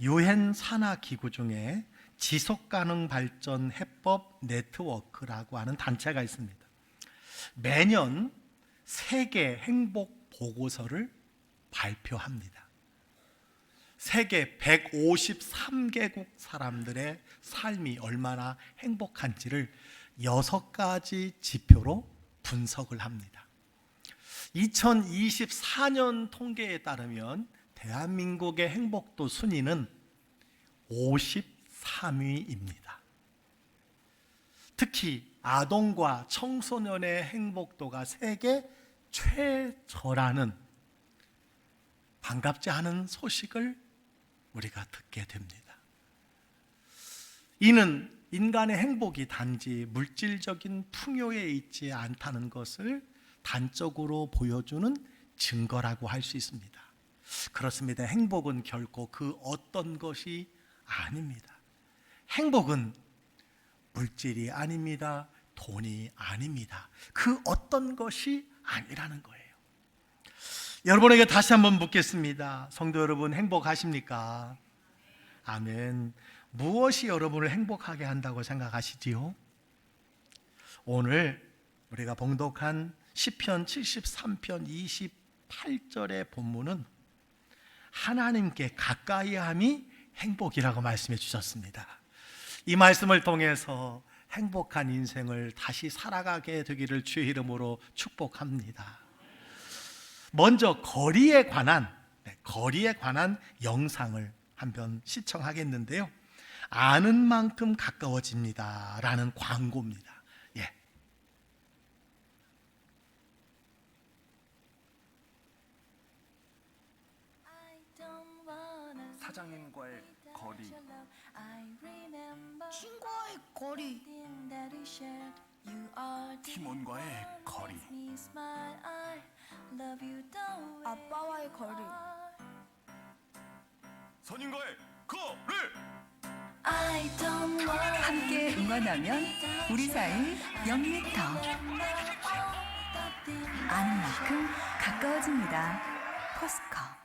유엔 산하 기구 중에 지속가능 발전 해법 네트워크라고 하는 단체가 있습니다. 매년 세계 행복 보고서를 발표합니다. 세계 153개국 사람들의 삶이 얼마나 행복한지를 6가지 지표로 분석을 합니다. 2024년 통계에 따르면 대한민국의 행복도 순위는 53위입니다. 특히 아동과 청소년의 행복도가 세계 최저라는 반갑지 않은 소식을 우리가 듣게 됩니다. 이는 인간의 행복이 단지 물질적인 풍요에 있지 않다는 것을 단적으로 보여주는 증거라고 할 수 있습니다. 그렇습니다. 행복은 결코 그 어떤 것이 아닙니다. 행복은 물질이 아닙니다. 돈이 아닙니다. 그 어떤 것이 아니라는 거예요. 여러분에게 다시 한번 묻겠습니다. 성도 여러분, 행복하십니까? 아멘. 무엇이 여러분을 행복하게 한다고 생각하시지요? 오늘 우리가 봉독한 시편 73편 28절의 본문은 하나님께 가까이함이 행복이라고 말씀해 주셨습니다. 이 말씀을 통해서 행복한 인생을 다시 살아가게 되기를 주의 이름으로 축복합니다. 먼저 거리에 관한 영상을 한번 시청하겠는데요. 아는 만큼 가까워집니다 라는 광고입니다. 예. 사장님과의 거리, 친구와의 거리, 팀원과의 거리, 아빠와의 거리, 선임과의 거리. 함께 응원하면 우리 사이 0m 아는 만큼 가까워집니다. 포스코.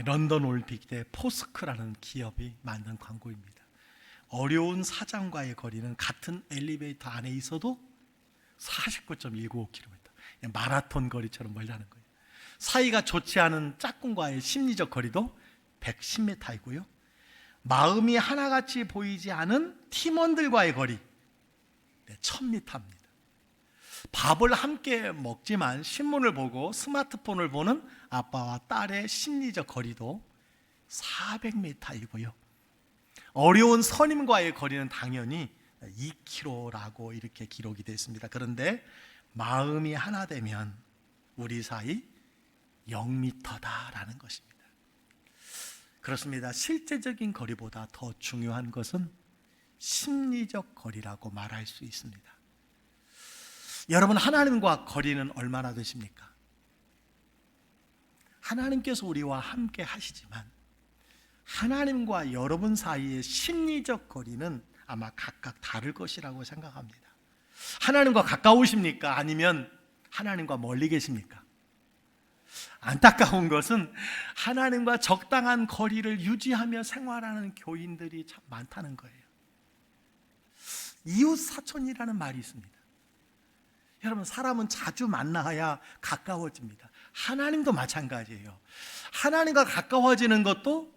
런던 올림픽 때 포스크라는 기업이 만든 광고입니다. 어려운 사장과의 거리는 같은 엘리베이터 안에 있어도 49.195km, 마라톤 거리처럼 멀다는 거예요. 사이가 좋지 않은 짝꿍과의 심리적 거리도 110m이고요. 마음이 하나같이 보이지 않은 팀원들과의 거리 1000m입니다. 밥을 함께 먹지만 신문을 보고 스마트폰을 보는 아빠와 딸의 심리적 거리도 400m이고요. 어려운 선임과의 거리는 당연히 2km라고 이렇게 기록이 되어 있습니다. 그런데 마음이 하나 되면 우리 사이 0m다라는 것입니다. 그렇습니다. 실제적인 거리보다 더 중요한 것은 심리적 거리라고 말할 수 있습니다. 여러분, 하나님과 거리는 얼마나 되십니까? 하나님께서 우리와 함께 하시지만 하나님과 여러분 사이의 심리적 거리는 아마 각각 다를 것이라고 생각합니다. 하나님과 가까우십니까? 아니면 하나님과 멀리 계십니까? 안타까운 것은 하나님과 적당한 거리를 유지하며 생활하는 교인들이 참 많다는 거예요. 이웃사촌이라는 말이 있습니다. 여러분, 사람은 자주 만나야 가까워집니다. 하나님도 마찬가지예요. 하나님과 가까워지는 것도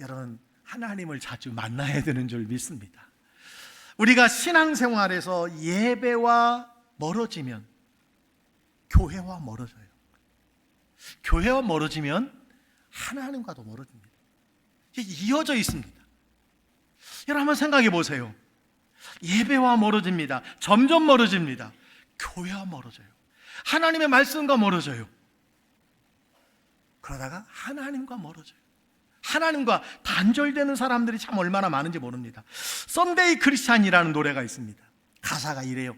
여러분, 하나님을 자주 만나야 되는 줄 믿습니다. 우리가 신앙생활에서 예배와 멀어지면 교회와 멀어져요. 교회와 멀어지면 하나님과도 멀어집니다. 이어져 있습니다. 여러분, 한번 생각해 보세요. 예배와 멀어집니다. 점점 멀어집니다. 교회와 멀어져요. 하나님의 말씀과 멀어져요. 그러다가 하나님과 멀어져요. 하나님과 단절되는 사람들이 참 얼마나 많은지 모릅니다. 썬데이 크리스찬이라는 노래가 있습니다. 가사가 이래요.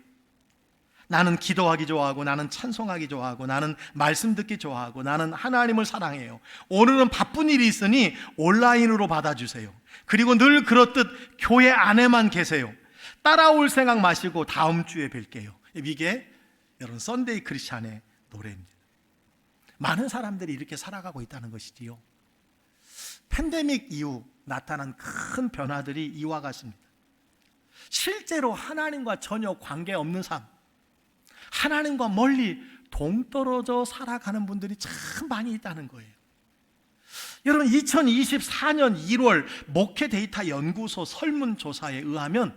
나는 기도하기 좋아하고, 나는 찬송하기 좋아하고, 나는 말씀 듣기 좋아하고, 나는 하나님을 사랑해요. 오늘은 바쁜 일이 있으니 온라인으로 받아주세요. 그리고 늘 그렇듯 교회 안에만 계세요. 따라올 생각 마시고 다음 주에 뵐게요. 이게 여러분 썬데이 크리스찬의 노래입니다. 많은 사람들이 이렇게 살아가고 있다는 것이지요. 팬데믹 이후 나타난 큰 변화들이 이와 같습니다. 실제로 하나님과 전혀 관계없는 삶, 하나님과 멀리 동떨어져 살아가는 분들이 참 많이 있다는 거예요. 여러분, 2024년 1월 목회 데이터 연구소 설문조사에 의하면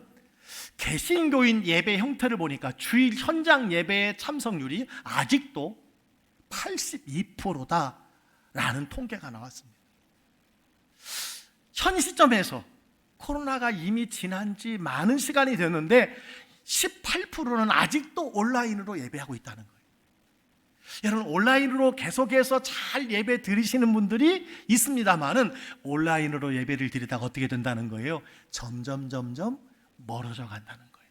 개신교인 예배 형태를 보니까 주일 현장 예배의 참석률이 아직도 82%다라는 통계가 나왔습니다. 현 시점에서 코로나가 이미 지난 지 많은 시간이 됐는데 18%는 아직도 온라인으로 예배하고 있다는 거예요. 여러분, 온라인으로 계속해서 잘 예배 드리시는 분들이 있습니다만은 온라인으로 예배를 드리다가 어떻게 된다는 거예요? 점점 멀어져 간다는 거예요.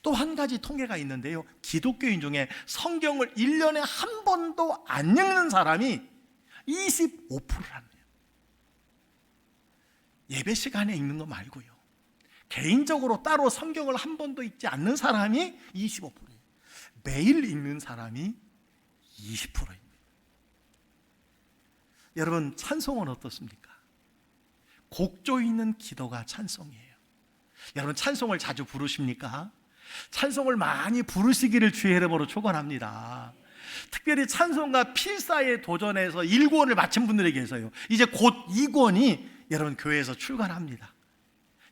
또 한 가지 통계가 있는데요, 기독교인 중에 성경을 1년에 한 번도 안 읽는 사람이 25%랍니다. 예배 시간에 읽는 거 말고요, 개인적으로 따로 성경을 한 번도 읽지 않는 사람이 25%예요. 매일 읽는 사람이 20%입니다. 여러분, 찬송은 어떻습니까? 곡조 있는 기도가 찬송이에요. 여러분, 찬송을 자주 부르십니까? 찬송을 많이 부르시기를 주의 이름으로 축원합니다. 특별히 찬송가 필사에 도전해서 1권을 마친 분들이 계세요. 이제 곧 2권이 여러분 교회에서 출간합니다.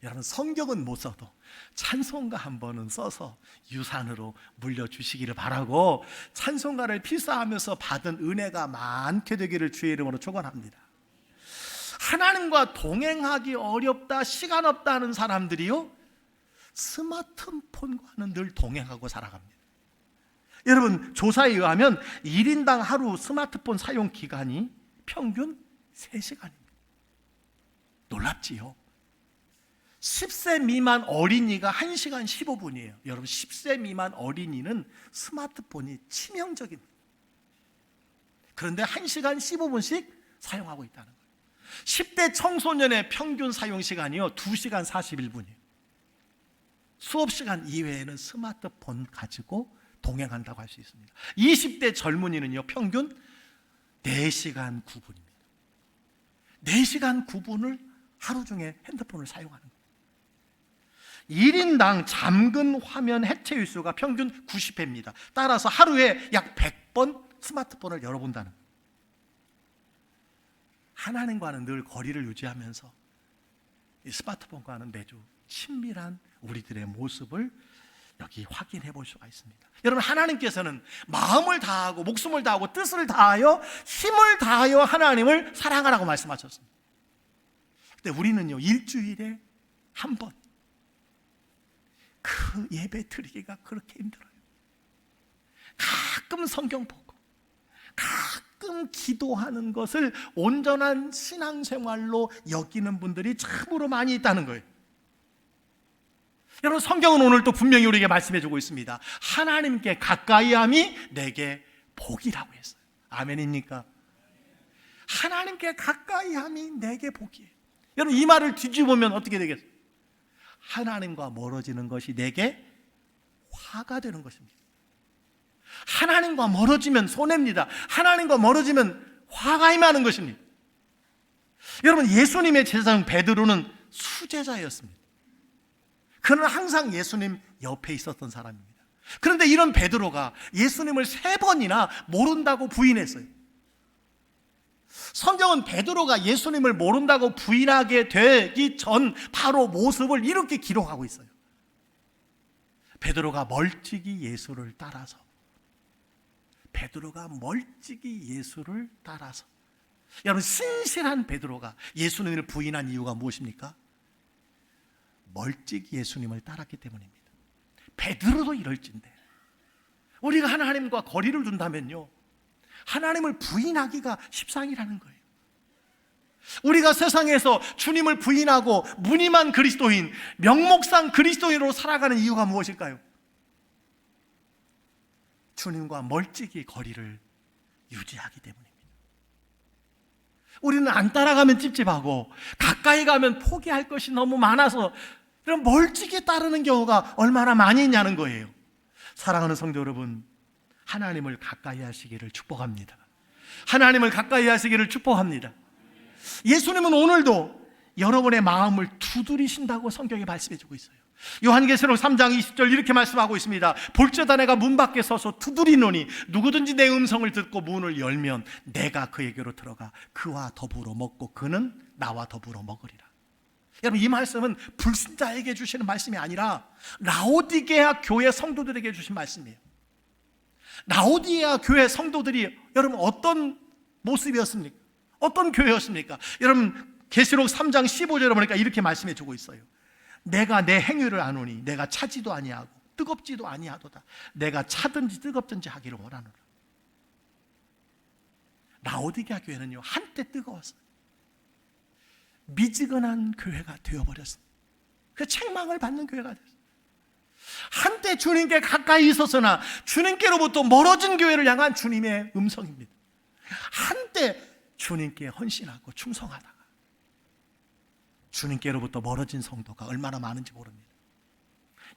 여러분, 성경은 못 써도 찬송가 한 번은 써서 유산으로 물려주시기를 바라고, 찬송가를 필사하면서 받은 은혜가 많게 되기를 주의 이름으로 축원합니다. 하나님과 동행하기 어렵다, 시간 없다 하는 사람들이요, 스마트폰과는 늘 동행하고 살아갑니다. 여러분, 조사에 의하면 1인당 하루 스마트폰 사용 기간이 평균 3시간입니다. 놀랍지요? 10세 미만 어린이가 1시간 15분이에요. 여러분, 10세 미만 어린이는 스마트폰이 치명적입니다. 그런데 1시간 15분씩 사용하고 있다는 거예요. 10대 청소년의 평균 사용 시간이요 2시간 41분이에요. 수업 시간 이외에는 스마트폰 가지고 동행한다고 할 수 있습니다. 20대 젊은이는요 평균 4시간 9분입니다. 4시간 9분을 하루 중에 핸드폰을 사용하는 거예요. 1인당 잠근 화면 해체 횟수가 평균 90회입니다. 따라서 하루에 약 100번 스마트폰을 열어본다는 거예요. 하나님과는 늘 거리를 유지하면서 이 스마트폰과는 매주 친밀한 우리들의 모습을 여기 확인해 볼 수가 있습니다. 여러분, 하나님께서는 마음을 다하고 목숨을 다하고 뜻을 다하여 힘을 다하여 하나님을 사랑하라고 말씀하셨습니다. 근데 우리는요 일주일에 한 번 그 예배 드리기가 그렇게 힘들어요. 가끔 성경 보고 가끔 기도하는 것을 온전한 신앙생활로 여기는 분들이 참으로 많이 있다는 거예요. 여러분, 성경은 오늘 또 분명히 우리에게 말씀해 주고 있습니다. 하나님께 가까이함이 내게 복이라고 했어요. 아멘입니까? 하나님께 가까이함이 내게 복이에요. 여러분, 이 말을 뒤집으면 어떻게 되겠어요? 하나님과 멀어지는 것이 내게 화가 되는 것입니다. 하나님과 멀어지면 손해입니다. 하나님과 멀어지면 화가 임하는 것입니다. 여러분, 예수님의 제자인 베드로는 수제자였습니다. 그는 항상 예수님 옆에 있었던 사람입니다. 그런데 이런 베드로가 예수님을 3번이나 모른다고 부인했어요. 성경은 베드로가 예수님을 모른다고 부인하게 되기 전 바로 모습을 이렇게 기록하고 있어요. 베드로가 멀찍이 예수를 따라서, 베드로가 멀찍이 예수를 따라서. 여러분, 신실한 베드로가 예수님을 부인한 이유가 무엇입니까? 멀찍이 예수님을 따랐기 때문입니다. 베드로도 이럴진데 우리가 하나님과 거리를 둔다면요 하나님을 부인하기가 십상이라는 거예요. 우리가 세상에서 주님을 부인하고 무늬만 그리스도인, 명목상 그리스도인으로 살아가는 이유가 무엇일까요? 주님과 멀찍이 거리를 유지하기 때문입니다. 우리는 안 따라가면 찝찝하고 가까이 가면 포기할 것이 너무 많아서 그럼 멀찍이 따르는 경우가 얼마나 많이 있냐는 거예요. 사랑하는 성도 여러분, 하나님을 가까이 하시기를 축복합니다. 하나님을 가까이 하시기를 축복합니다. 예수님은 오늘도 여러분의 마음을 두드리신다고 성경에 말씀해 주고 있어요. 요한계시록 3장 20절 이렇게 말씀하고 있습니다. 볼지어다 내가 문 밖에 서서 두드리노니 누구든지 내 음성을 듣고 문을 열면 내가 그에게로 들어가 그와 더불어 먹고 그는 나와 더불어 먹으리라. 여러분, 이 말씀은 불신자에게 주시는 말씀이 아니라 라오디게아 교회 성도들에게 주신 말씀이에요. 라오디게아 교회 성도들이 여러분 어떤 모습이었습니까? 어떤 교회였습니까? 여러분, 계시록 3장 15절에 보니까 이렇게 말씀해 주고 있어요. 내가 내 행위를 아노니 내가 차지도 아니하고 뜨겁지도 아니하도다. 내가 차든지 뜨겁든지 하기를 원하노라. 라오디게아 교회는요, 한때 뜨거웠어요. 미지근한 교회가 되어버렸습니다. 그 책망을 받는 교회가 됐어요. 한때 주님께 가까이 있었으나 주님께로부터 멀어진 교회를 향한 주님의 음성입니다. 한때 주님께 헌신하고 충성하다가 주님께로부터 멀어진 성도가 얼마나 많은지 모릅니다.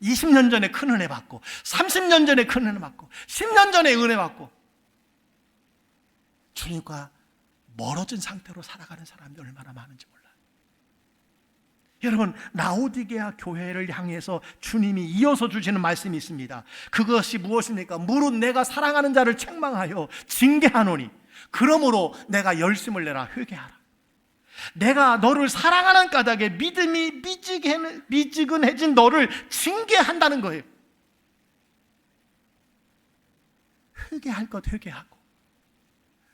20년 전에 큰 은혜 받고 30년 전에 큰 은혜 받고 10년 전에 은혜 받고 주님과 멀어진 상태로 살아가는 사람들이 얼마나 많은지 몰라요. 여러분, 라오디게아 교회를 향해서 주님이 이어서 주시는 말씀이 있습니다. 그것이 무엇입니까? 무릇 내가 사랑하는 자를 책망하여 징계하노니 그러므로 내가 열심을 내라 회개하라. 내가 너를 사랑하는 까닭에 믿음이 미지근해진 너를 징계한다는 거예요. 회개할 것 회개하고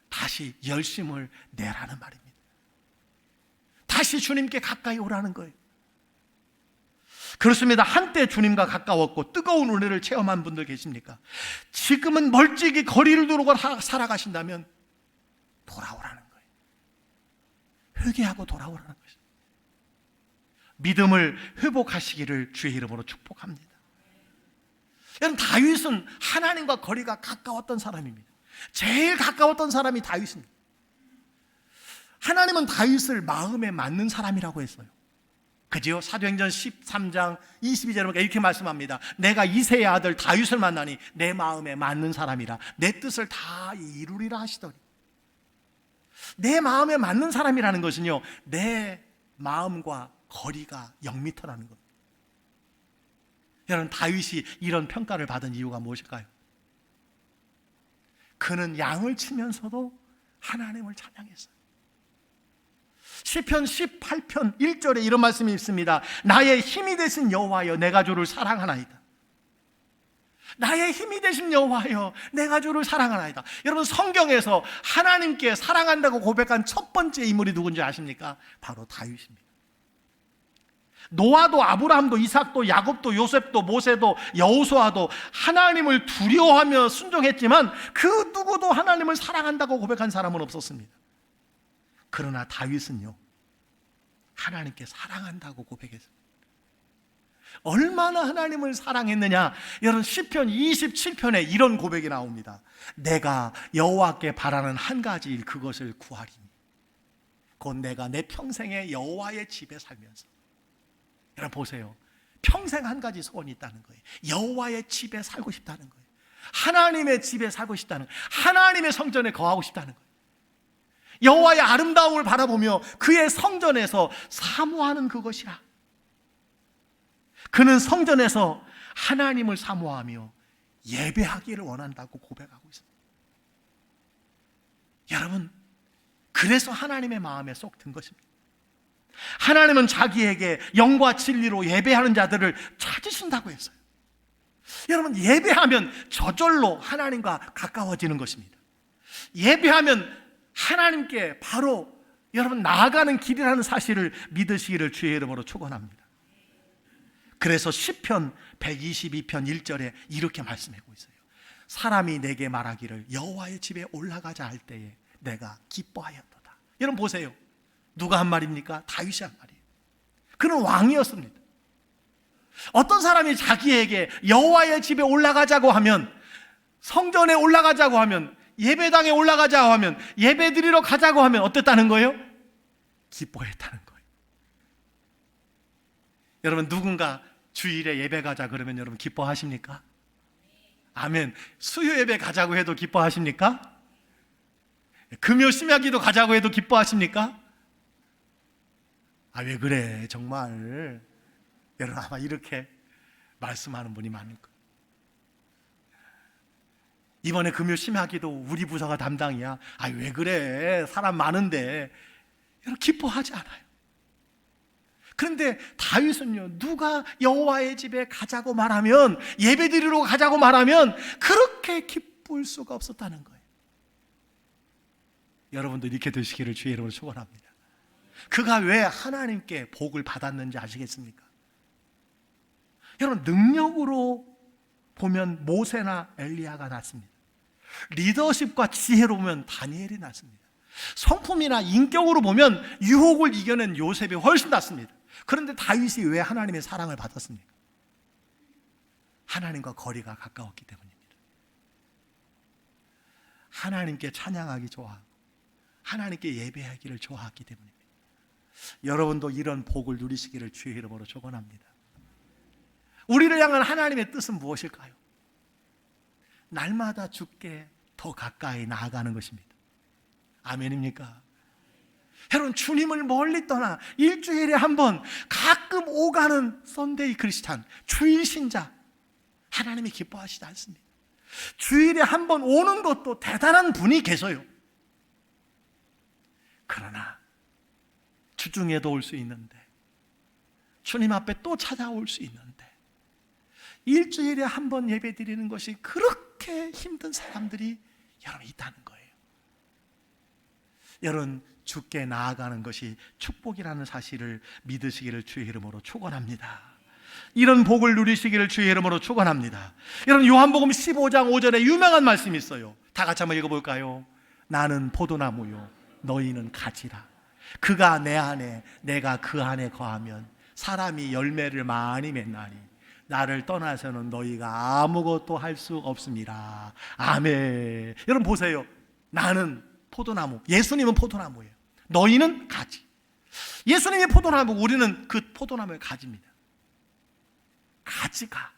다시 열심을 내라는 말입니다. 다시 주님께 가까이 오라는 거예요. 그렇습니다. 한때 주님과 가까웠고 뜨거운 은혜를 체험한 분들 계십니까? 지금은 멀찍이 거리를 두르고 살아가신다면 돌아오라는 거예요. 회개하고 돌아오라는 것입니다. 믿음을 회복하시기를 주의 이름으로 축복합니다. 여러분, 다윗은 하나님과 거리가 가까웠던 사람입니다. 제일 가까웠던 사람이 다윗입니다. 하나님은 다윗을 마음에 맞는 사람이라고 했어요. 그죠? 사도행전 13장 22절에 보니까 이렇게 말씀합니다. 내가 이새의 아들 다윗을 만나니 내 마음에 맞는 사람이라 내 뜻을 다 이루리라 하시더니. 내 마음에 맞는 사람이라는 것은요, 내 마음과 거리가 0m라는 겁니다. 여러분, 다윗이 이런 평가를 받은 이유가 무엇일까요? 그는 양을 치면서도 하나님을 찬양했어요. 시편 18편 1절에 이런 말씀이 있습니다. 나의 힘이 되신 여호와여 내가 주를 사랑하나이다. 나의 힘이 되신 여호와여 내가 주를 사랑하나이다. 여러분, 성경에서 하나님께 사랑한다고 고백한 첫 번째 인물이 누군지 아십니까? 바로 다윗입니다. 노아도 아브라함도 이삭도 야곱도 요셉도 모세도 여호수아도 하나님을 두려워하며 순종했지만 그 누구도 하나님을 사랑한다고 고백한 사람은 없었습니다. 그러나 다윗은요, 하나님께 사랑한다고 고백했습니다. 얼마나 하나님을 사랑했느냐? 여러분, 시편 27편에 이런 고백이 나옵니다. 내가 여호와께 바라는 한 가지 일 그것을 구하리니 곧 내가 내 평생에 여호와의 집에 살면서. 여러분 보세요, 평생 한 가지 소원이 있다는 거예요. 여호와의 집에 살고 싶다는 거예요. 하나님의 집에 살고 싶다는 거예요. 하나님의 성전에 거하고 싶다는 거예요. 여호와의 아름다움을 바라보며 그의 성전에서 사모하는 그것이라. 그는 성전에서 하나님을 사모하며 예배하기를 원한다고 고백하고 있습니다. 여러분, 그래서 하나님의 마음에 쏙 든 것입니다. 하나님은 자기에게 영과 진리로 예배하는 자들을 찾으신다고 했어요. 여러분, 예배하면 저절로 하나님과 가까워지는 것입니다. 예배하면 하나님께 바로 여러분 나아가는 길이라는 사실을 믿으시기를 주의 이름으로 축원합니다. 그래서 시편 122편 1절에 이렇게 말씀하고 있어요. 사람이 내게 말하기를 여호와의 집에 올라가자 할 때에 내가 기뻐하였도다. 여러분 보세요, 누가 한 말입니까? 다윗이 한 말이에요. 그는 왕이었습니다. 어떤 사람이 자기에게 여호와의 집에 올라가자고 하면, 성전에 올라가자고 하면, 예배당에 올라가자고 하면, 예배 드리러 가자고 하면 어땠다는 거예요? 기뻐했다는 거예요. 여러분, 누군가 주일에 예배 가자 그러면 여러분 기뻐하십니까? 아멘. 수요 예배 가자고 해도 기뻐하십니까? 금요 심야기도 가자고 해도 기뻐하십니까? 아, 왜 그래 정말. 여러분 아마 이렇게 말씀하는 분이 많을 거예요. 이번에 금요 심야기도 우리 부서가 담당이야. 아, 왜 그래 사람 많은데. 여러분 기뻐하지 않아요. 그런데 다윗은요, 누가 여호와의 집에 가자고 말하면, 예배드리러 가자고 말하면 그렇게 기쁠 수가 없었다는 거예요. 여러분도 이렇게 되시기를 주의 이름으로 축원합니다. 그가 왜 하나님께 복을 받았는지 아시겠습니까? 여러분, 능력으로 보면 모세나 엘리야가 낫습니다. 리더십과 지혜로 보면 다니엘이 낫습니다. 성품이나 인격으로 보면 유혹을 이겨낸 요셉이 훨씬 낫습니다. 그런데 다윗이 왜 하나님의 사랑을 받았습니까? 하나님과 거리가 가까웠기 때문입니다. 하나님께 찬양하기 좋아하고 하나님께 예배하기를 좋아하기 때문입니다. 여러분도 이런 복을 누리시기를 주의 이름으로 축원합니다. 우리를 향한 하나님의 뜻은 무엇일까요? 날마다 주께 더 가까이 나아가는 것입니다. 아멘입니까? 여러분, 주님을 멀리 떠나 일주일에 한 번 가끔 오가는 썬데이 크리스찬, 주일 신자, 하나님이 기뻐하시지 않습니다. 주일에 한 번 오는 것도 대단한 분이 계세요. 그러나 주중에도 올 수 있는데, 주님 앞에 또 찾아올 수 있는데, 일주일에 한 번 예배 드리는 것이 그렇게 힘든 사람들이 여러분 있다는 거예요. 여러분, 주께 나아가는 것이 축복이라는 사실을 믿으시기를 주의 이름으로 축원합니다. 이런 복을 누리시기를 주의 이름으로 축원합니다. 여러분, 요한복음 15장 5절에 유명한 말씀이 있어요. 다 같이 한번 읽어볼까요? 나는 포도나무요 너희는 가지라. 그가 내 안에 내가 그 안에 거하면 사람이 열매를 많이 맺나니 나를 떠나서는 너희가 아무것도 할 수 없습니다. 아멘. 여러분 보세요. 나는 포도나무, 예수님은 포도나무예요. 너희는 가지. 예수님이 포도나무, 우리는 그 포도나무의 가지입니다. 가지가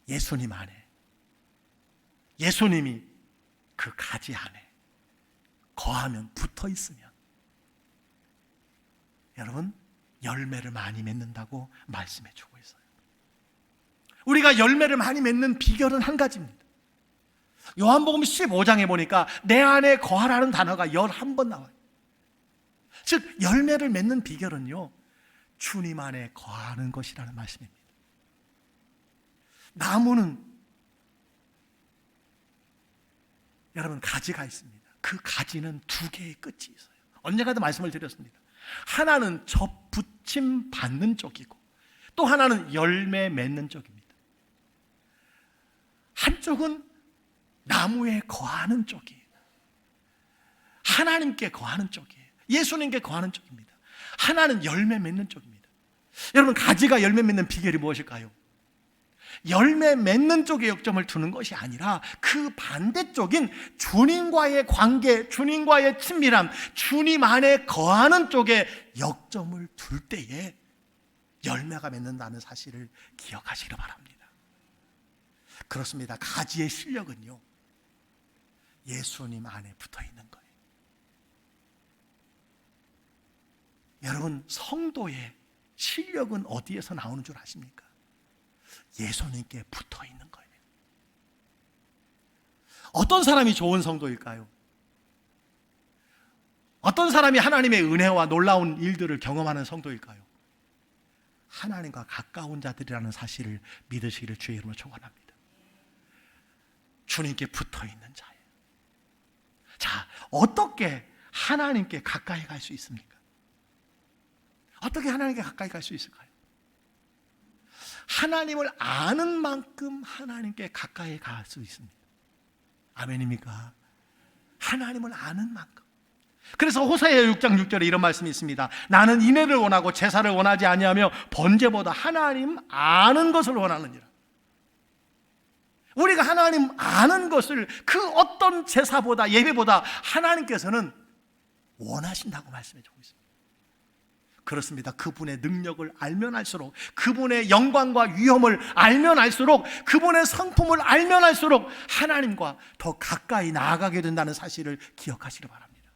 예수님 안에, 예수님이 그 가지 안에 거하면, 붙어 있으면 여러분 열매를 많이 맺는다고 말씀해 주고 있어요. 우리가 열매를 많이 맺는 비결은 한 가지입니다. 요한복음 15장에 보니까 내 안에 거하라는 단어가 11번 나와요. 즉 열매를 맺는 비결은요, 주님 안에 거하는 것이라는 말씀입니다. 나무는 여러분 가지가 있습니다. 그 가지는 두 개의 끝이 있어요. 언젠가도 말씀을 드렸습니다. 하나는 접붙임 받는 쪽이고 또 하나는 열매 맺는 쪽입니다. 한쪽은 나무에 거하는 쪽이에요. 하나님께 거하는 쪽이에요. 예수님께 거하는 쪽입니다. 하나는 열매 맺는 쪽입니다. 여러분, 가지가 열매 맺는 비결이 무엇일까요? 열매 맺는 쪽에 역점을 두는 것이 아니라 그 반대쪽인 주님과의 관계, 주님과의 친밀함, 주님 안에 거하는 쪽에 역점을 둘 때에 열매가 맺는다는 사실을 기억하시기 바랍니다. 그렇습니다. 가지의 실력은요, 예수님 안에 붙어 있는 거예요. 여러분, 성도의 실력은 어디에서 나오는 줄 아십니까? 예수님께 붙어 있는 거예요. 어떤 사람이 좋은 성도일까요? 어떤 사람이 하나님의 은혜와 놀라운 일들을 경험하는 성도일까요? 하나님과 가까운 자들이라는 사실을 믿으시기를 주의 이름으로 축원합니다. 주님께 붙어 있는 자예요. 자, 어떻게 하나님께 가까이 갈 수 있습니까? 어떻게 하나님께 가까이 갈 수 있을까요? 하나님을 아는 만큼 하나님께 가까이 갈 수 있습니다. 아멘입니까? 하나님을 아는 만큼. 그래서 호세아 6장 6절에 이런 말씀이 있습니다. 나는 인애를 원하고 제사를 원하지 아니하며 번제보다 하나님 아는 것을 원하느니라. 우리가 하나님 아는 것을 그 어떤 제사보다, 예배보다 하나님께서는 원하신다고 말씀해 주고 있습니다. 그렇습니다. 그분의 능력을 알면 알수록, 그분의 영광과 위엄을 알면 알수록, 그분의 성품을 알면 알수록 하나님과 더 가까이 나아가게 된다는 사실을 기억하시기 바랍니다.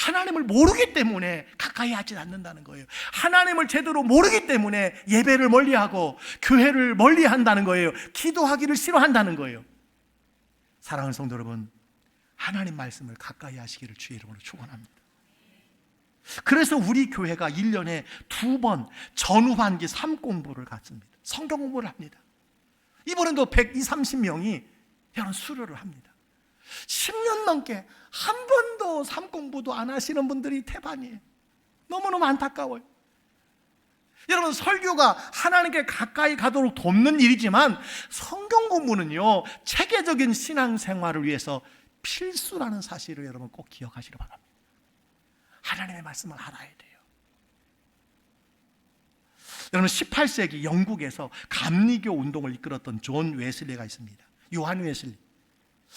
하나님을 모르기 때문에 가까이 하지 않는다는 거예요. 하나님을 제대로 모르기 때문에 예배를 멀리하고 교회를 멀리한다는 거예요. 기도하기를 싫어한다는 거예요. 사랑하는 성도 여러분, 하나님 말씀을 가까이 하시기를 주의 이름으로 축원합니다. 그래서 우리 교회가 1년에 2번 전후반기 3공부를 갖습니다. 성경 공부를 합니다. 이번에도 120~130명이 여러분 수료를 합니다. 10년 넘게 한 번도 3공부도 안 하시는 분들이 태반이에요. 너무너무 안타까워요. 여러분, 설교가 하나님께 가까이 가도록 돕는 일이지만 성경 공부는요, 체계적인 신앙생활을 위해서 필수라는 사실을 여러분 꼭 기억하시기 바랍니다. 하나님의 말씀을 알아야 돼요. 여러분, 18세기 영국에서 감리교 운동을 이끌었던 존 웨슬리가 있습니다. 요한 웨슬리.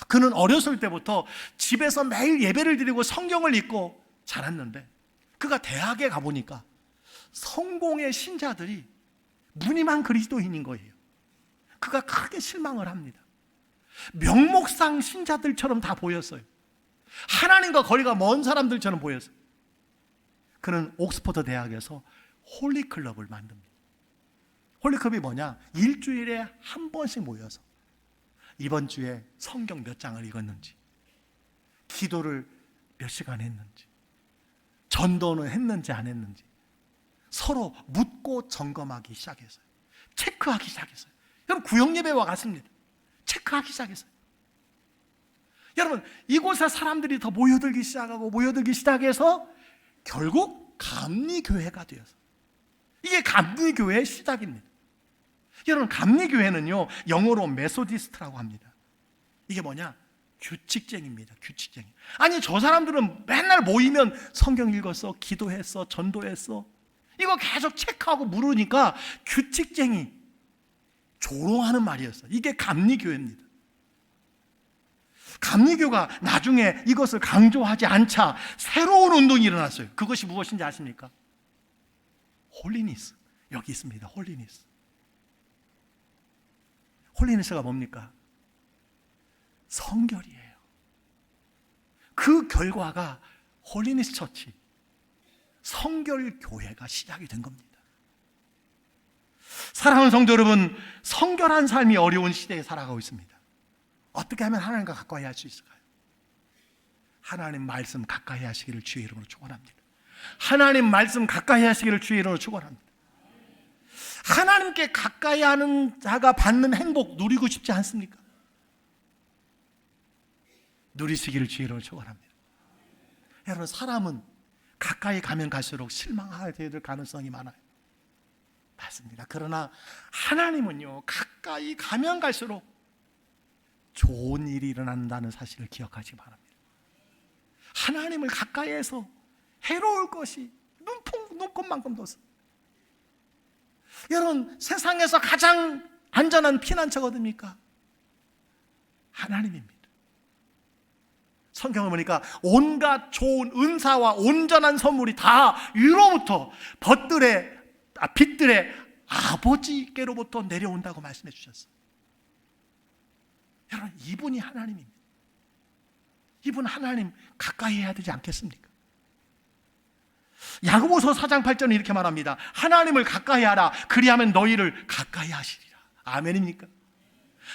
그는 어렸을 때부터 집에서 매일 예배를 드리고 성경을 읽고 자랐는데, 그가 대학에 가보니까 성공의 신자들이 무늬만 그리스도인인 거예요. 그가 크게 실망을 합니다. 명목상 신자들처럼 다 보였어요. 하나님과 거리가 먼 사람들처럼 보였어요. 그는 옥스퍼드 대학에서 홀리클럽을 만듭니다. 홀리클럽이 뭐냐? 일주일에 한 번씩 모여서 이번 주에 성경 몇 장을 읽었는지, 기도를 몇 시간 했는지, 전도는 했는지 안 했는지 서로 묻고 점검하기 시작했어요. 체크하기 시작했어요. 여러분, 구역예배와 같습니다. 체크하기 시작했어요. 여러분, 이곳에 사람들이 더 모여들기 시작해서 결국 감리교회가 되었어요. 이게 감리교회의 시작입니다. 여러분, 감리교회는요, 영어로 메소디스트라고 합니다. 이게 뭐냐? 규칙쟁입니다. 규칙쟁이. 아니, 저 사람들은 맨날 모이면 성경 읽었어, 기도했어, 전도했어, 이거 계속 체크하고 물으니까 규칙쟁이, 조롱하는 말이었어요. 이게 감리교회입니다. 감리교가 나중에 이것을 강조하지 않자 새로운 운동이 일어났어요. 그것이 무엇인지 아십니까? 홀리니스. 여기 있습니다. 홀리니스. 홀리니스가 뭡니까? 성결이에요. 그 결과가 홀리니스 처치, 성결 교회가 시작이 된 겁니다. 사랑하는 성도 여러분, 성결한 삶이 어려운 시대에 살아가고 있습니다. 어떻게 하면 하나님과 가까이 할 수 있을까요? 하나님 말씀 가까이 하시기를 주의 이름으로 축원합니다. 하나님 말씀 가까이 하시기를 주의 이름으로 축원합니다. 하나님께 가까이 하는 자가 받는 행복 누리고 싶지 않습니까? 누리시기를 주의 이름으로 축원합니다. 여러분, 사람은 가까이 가면 갈수록 실망하게 될 가능성이 많아요. 맞습니다. 그러나 하나님은요, 가까이 가면 갈수록 좋은 일이 일어난다는 사실을 기억하시기 바랍니다. 하나님을 가까이해서 해로울 것이 눈꽃만큼도 없어요. 여러분, 세상에서 가장 안전한 피난처가 어딥니까? 하나님입니다. 성경을 보니까 온갖 좋은 은사와 온전한 선물이 다 위로부터 빛들의 아버지께로부터 내려온다고 말씀해 주셨어요. 여러분, 이분이 하나님입니다. 이분 하나님 가까이 해야 되지 않겠습니까? 야고보서 4장 8절은 이렇게 말합니다. 하나님을 가까이 하라. 그리하면 너희를 가까이 하시리라. 아멘입니까?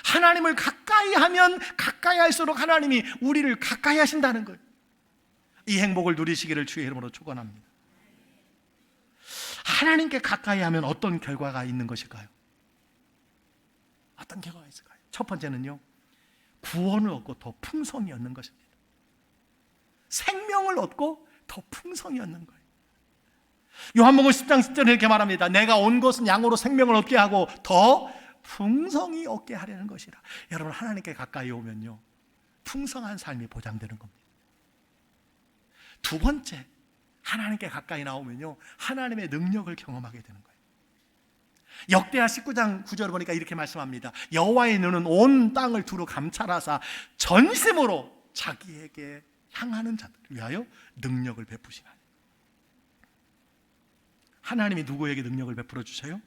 하나님을 가까이 하면 가까이 할수록 하나님이 우리를 가까이 하신다는 거예요. 이 행복을 누리시기를 주의 이름으로 축원합니다. 하나님께 가까이 하면 어떤 결과가 있는 것일까요? 어떤 결과가 있을까요? 첫 번째는요, 구원을 얻고 더 풍성히 얻는 것입니다. 생명을 얻고 더 풍성히 얻는 거예요. 요한복음 10장 10절에 이렇게 말합니다. 내가 온 것은 양으로 생명을 얻게 하고 더 풍성히 얻게 하려는 것이라. 여러분, 하나님께 가까이 오면요, 풍성한 삶이 보장되는 겁니다. 두 번째, 하나님께 가까이 나오면요, 하나님의 능력을 경험하게 되는 거예요. 역대하 19장 9절을 보니까 이렇게 말씀합니다. 여호와의 눈은 온 땅을 두루 감찰하사 전심으로 자기에게 향하는 자들을 위하여 능력을 베푸시나니. 하나님이 누구에게 능력을 베풀어 주세요?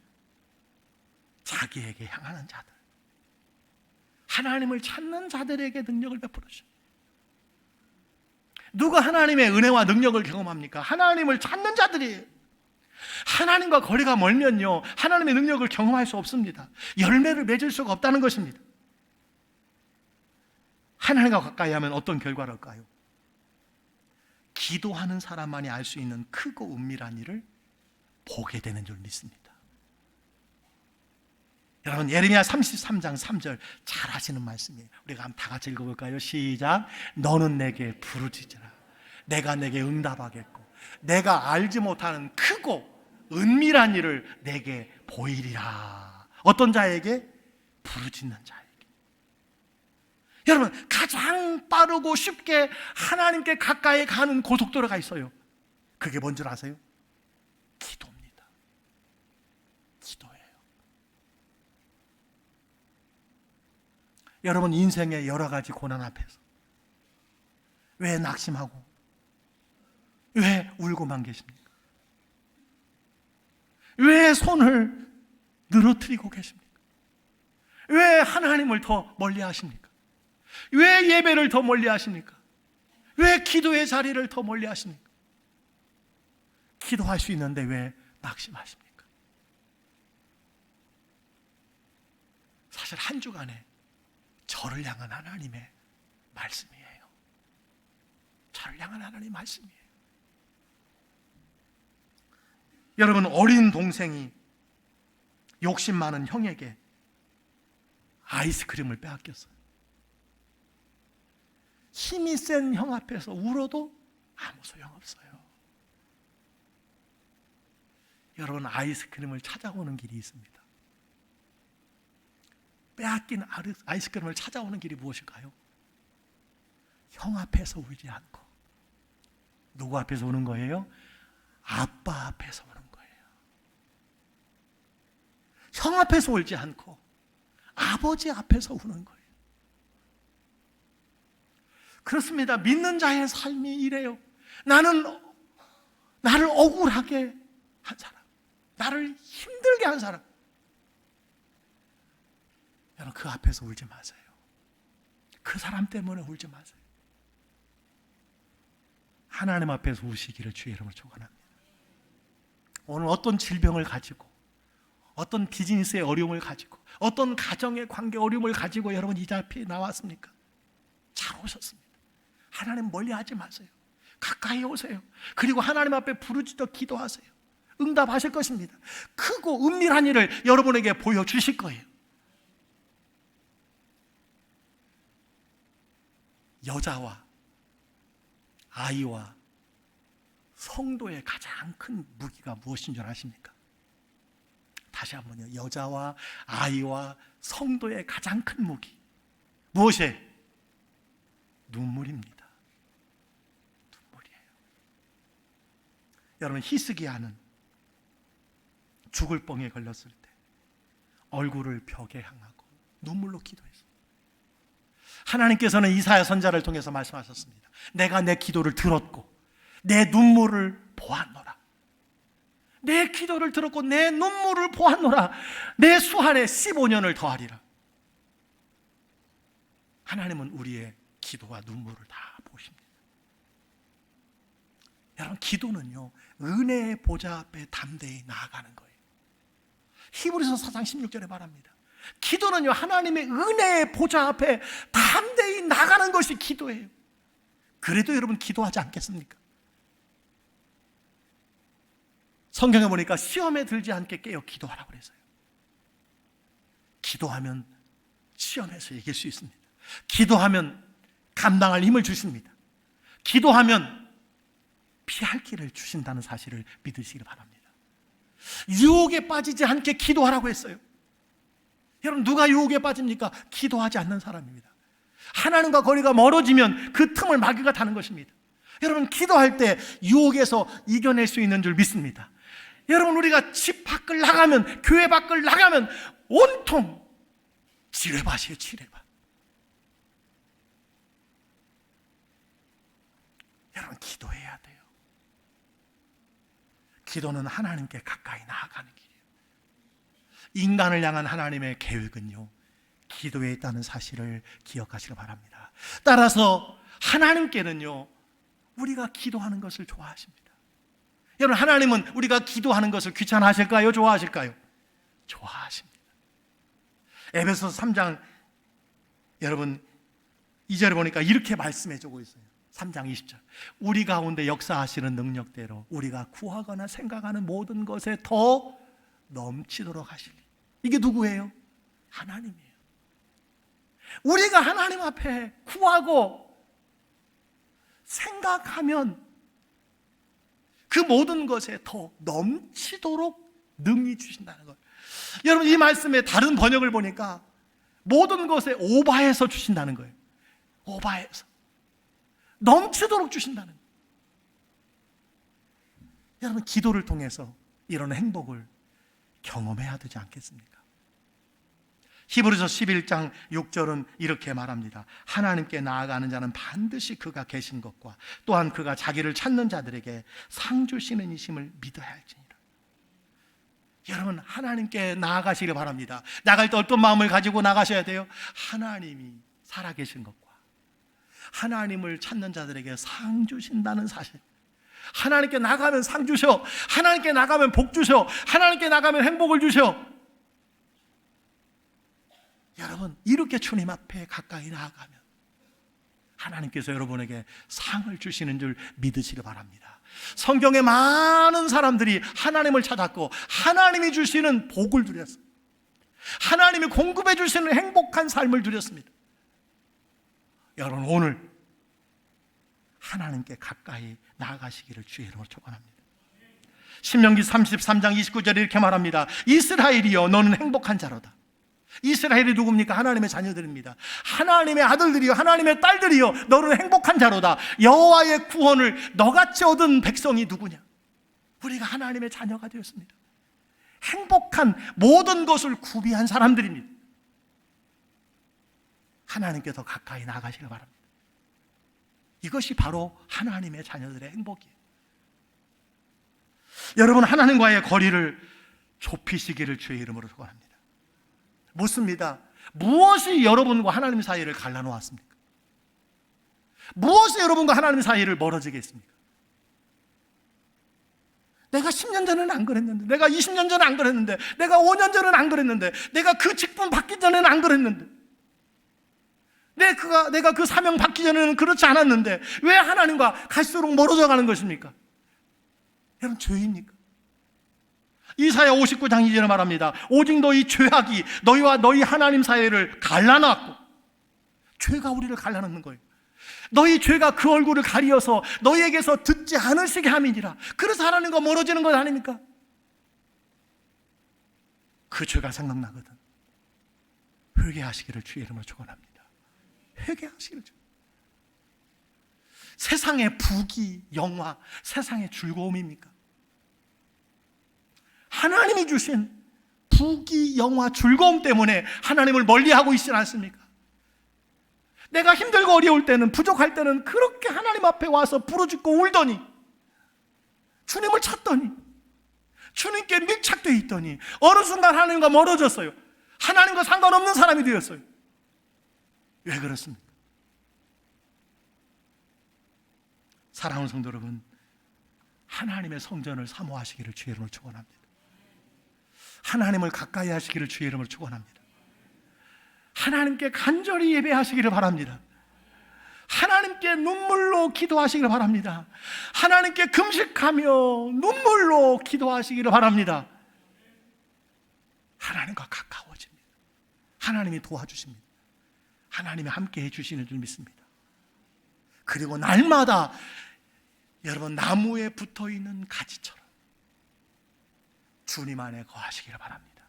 자기에게 향하는 자들, 하나님을 찾는 자들에게 능력을 베풀어 주셔요. 누가 하나님의 은혜와 능력을 경험합니까? 하나님을 찾는 자들이에요. 하나님과 거리가 멀면요, 하나님의 능력을 경험할 수 없습니다. 열매를 맺을 수가 없다는 것입니다. 하나님과 가까이 하면 어떤 결과를 할까요? 기도하는 사람만이 알 수 있는 크고 은밀한 일을 보게 되는 줄 믿습니다. 여러분, 예레미야 33장 3절 잘 아시는 말씀이에요. 우리가 한번 다 같이 읽어볼까요? 시작. 너는 내게 부르짖으라. 내가 내게 응답하겠고 내가 알지 못하는 크고 은밀한 일을 내게 보이리라. 어떤 자에게? 부르짖는 자에게. 여러분, 가장 빠르고 쉽게 하나님께 가까이 가는 고속도로가 있어요. 그게 뭔 줄 아세요? 기도입니다. 기도예요. 여러분, 인생의 여러 가지 고난 앞에서 왜 낙심하고 왜 울고만 계십니까? 왜 손을 늘어뜨리고 계십니까? 왜 하나님을 더 멀리 하십니까? 왜 예배를 더 멀리 하십니까? 왜 기도의 자리를 더 멀리 하십니까? 기도할 수 있는데 왜 낙심하십니까? 사실 한 주간에 저를 향한 하나님의 말씀이에요. 저를 향한 하나님의 말씀이에요. 여러분, 어린 동생이 욕심 많은 형에게 아이스크림을 빼앗겼어요. 힘이 센 형 앞에서 울어도 아무 소용없어요. 여러분, 아이스크림을 찾아오는 길이 있습니다. 빼앗긴 아이스크림을 찾아오는 길이 무엇일까요? 형 앞에서 울지 않고 누구 앞에서 우는 거예요? 아빠 앞에서 우는 거예요. 형 앞에서 울지 않고 아버지 앞에서 우는 거예요. 그렇습니다. 믿는 자의 삶이 이래요. 나를 억울하게 한 사람, 나를 힘들게 한 사람, 여러분, 그 앞에서 울지 마세요. 그 사람 때문에 울지 마세요. 하나님 앞에서 우시기를 주의 이름으로 축원합니다. 오늘 어떤 질병을 가지고, 어떤 비즈니스의 어려움을 가지고, 어떤 가정의 관계 어려움을 가지고 여러분 이 자리에 나왔습니까? 잘 오셨습니다. 하나님 멀리하지 마세요. 가까이 오세요. 그리고 하나님 앞에 부르짖어 기도하세요. 응답하실 것입니다. 크고 은밀한 일을 여러분에게 보여주실 거예요. 여자와 아이와 성도의 가장 큰 무기가 무엇인 줄 아십니까? 다시 한번요. 여자와 아이와 성도의 가장 큰 무기 무엇이에요? 눈물입니다. 눈물이에요. 여러분, 히스기야는 죽을 뻥에 걸렸을 때 얼굴을 벽에 향하고 눈물로 기도했어요. 하나님께서는 이사야 선지자를 통해서 말씀하셨습니다. 내가 내 기도를 들었고 내 눈물을 보았노라. 내 기도를 들었고 내 눈물을 보았노라. 내 수한에 15년을 더하리라. 하나님은 우리의 기도와 눈물을 다 보십니다. 여러분, 기도는요, 은혜의 보좌 앞에 담대히 나아가는 거예요. 히브리서 4장 16절에 말합니다. 기도는요, 하나님의 은혜의 보좌 앞에 담대히 나가는 것이 기도예요. 그래도 여러분 기도하지 않겠습니까? 성경에 보니까 시험에 들지 않게 깨어 기도하라고 그랬어요. 기도하면 시험에서 이길 수 있습니다. 기도하면 감당할 힘을 주십니다. 기도하면 피할 길을 주신다는 사실을 믿으시기 바랍니다. 유혹에 빠지지 않게 기도하라고 했어요. 여러분, 누가 유혹에 빠집니까? 기도하지 않는 사람입니다. 하나님과 거리가 멀어지면 그 틈을 마귀가 타는 것입니다. 여러분, 기도할 때 유혹에서 이겨낼 수 있는 줄 믿습니다. 여러분, 우리가 집 밖을 나가면, 교회 밖을 나가면 온통 지뢰밭이에요. 지뢰밭. 여러분, 기도해야 돼요. 기도는 하나님께 가까이 나아가는 길이에요. 인간을 향한 하나님의 계획은요, 기도에 있다는 사실을 기억하시기 바랍니다. 따라서 하나님께는요, 우리가 기도하는 것을 좋아하십니다. 여러분, 하나님은 우리가 기도하는 것을 귀찮아하실까요? 좋아하실까요? 좋아하십니다. 에베소서 3장 여러분 2절에 보니까 이렇게 말씀해 주고 있어요. 3장 20절. 우리 가운데 역사하시는 능력대로 우리가 구하거나 생각하는 모든 것에 더 넘치도록 하시리. 이게 누구예요? 하나님이에요. 우리가 하나님 앞에 구하고 생각하면 그 모든 것에 더 넘치도록 능히 주신다는 것. 여러분, 이 말씀의 다른 번역을 보니까 모든 것에 오바해서 주신다는 거예요. 오바해서 넘치도록 주신다는 거예요. 여러분, 기도를 통해서 이런 행복을 경험해야 되지 않겠습니까? 히브리서 11장 6절은 이렇게 말합니다. 하나님께 나아가는 자는 반드시 그가 계신 것과 또한 그가 자기를 찾는 자들에게 상 주시는 이심을 믿어야 할지니라. 여러분, 하나님께 나아가시길 바랍니다. 나갈 때 어떤 마음을 가지고 나가셔야 돼요? 하나님이 살아계신 것과 하나님을 찾는 자들에게 상 주신다는 사실. 하나님께 나가면 상 주셔. 하나님께 나가면 복 주셔. 하나님께 나가면 행복을 주셔. 여러분, 이렇게 주님 앞에 가까이 나아가면 하나님께서 여러분에게 상을 주시는 줄 믿으시기 바랍니다. 성경에 많은 사람들이 하나님을 찾았고 하나님이 주시는 복을 누렸어요. 하나님이 공급해 주시는 행복한 삶을 누렸습니다. 여러분, 오늘 하나님께 가까이 나아가시기를 주의 이름으로 축원합니다. 신명기 33장 29절에 이렇게 말합니다. 이스라엘이여, 너는 행복한 자로다. 이스라엘이 누굽니까? 하나님의 자녀들입니다. 하나님의 아들들이요, 하나님의 딸들이요, 너는 행복한 자로다. 여호와의 구원을 너같이 얻은 백성이 누구냐? 우리가 하나님의 자녀가 되었습니다. 행복한 모든 것을 구비한 사람들입니다. 하나님께 더 가까이 나가시길 바랍니다. 이것이 바로 하나님의 자녀들의 행복이에요. 여러분, 하나님과의 거리를 좁히시기를 주의 이름으로 소원합니다. 묻습니다. 무엇이 여러분과 하나님 사이를 갈라놓았습니까? 무엇이 여러분과 하나님 사이를 멀어지게 했습니까? 내가 10년 전에는 안 그랬는데, 내가 20년 전에 안 그랬는데, 내가 5년 전에는 안 그랬는데, 내가 그 직분 받기 전에는 안 그랬는데, 내가 그 사명 받기 전에는 그렇지 않았는데 왜 하나님과 갈수록 멀어져 가는 것입니까? 여러분, 죄입니까? 이사야 59장 2절에 말합니다. 오직 너희 죄악이 너희와 너희 하나님 사이를 갈라놨고, 죄가 우리를 갈라놓는 거예요. 너희 죄가 그 얼굴을 가리어서 너희에게서 듣지 않으시게 함이니라. 그래서 하나님과 멀어지는 것 아닙니까? 그 죄가 생각나거든 회개하시기를 주의 이름으로 축원합니다. 회개하시기를. 세상의 부귀, 영화, 세상의 즐거움입니까? 하나님이 주신 부귀, 영화, 즐거움 때문에 하나님을 멀리하고 있지 않습니까? 내가 힘들고 어려울 때는, 부족할 때는 그렇게 하나님 앞에 와서 부르짖고 울더니, 주님을 찾더니, 주님께 밀착되어 있더니 어느 순간 하나님과 멀어졌어요. 하나님과 상관없는 사람이 되었어요. 왜 그렇습니까? 사랑하는 성도 여러분, 하나님의 성전을 사모하시기를 주의 이름으로 축원합니다. 하나님을 가까이 하시기를 주의 이름으로 축원합니다. 하나님께 간절히 예배하시기를 바랍니다. 하나님께 눈물로 기도하시기를 바랍니다. 하나님께 금식하며 눈물로 기도하시기를 바랍니다. 하나님과 가까워집니다. 하나님이 도와주십니다. 하나님이 함께 해주시는 줄 믿습니다. 그리고 날마다 여러분, 나무에 붙어있는 가지처럼 주님 안에 거하시기를 바랍니다.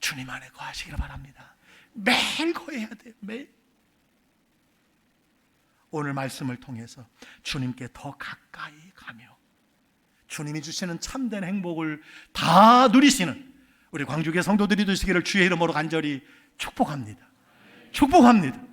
주님 안에 거하시기를 바랍니다. 매일 거해야 돼요. 매일. 오늘 말씀을 통해서 주님께 더 가까이 가며 주님이 주시는 참된 행복을 다 누리시는 우리 광주교회 성도들이 되시기를 주의 이름으로 간절히 축복합니다. 축복합니다.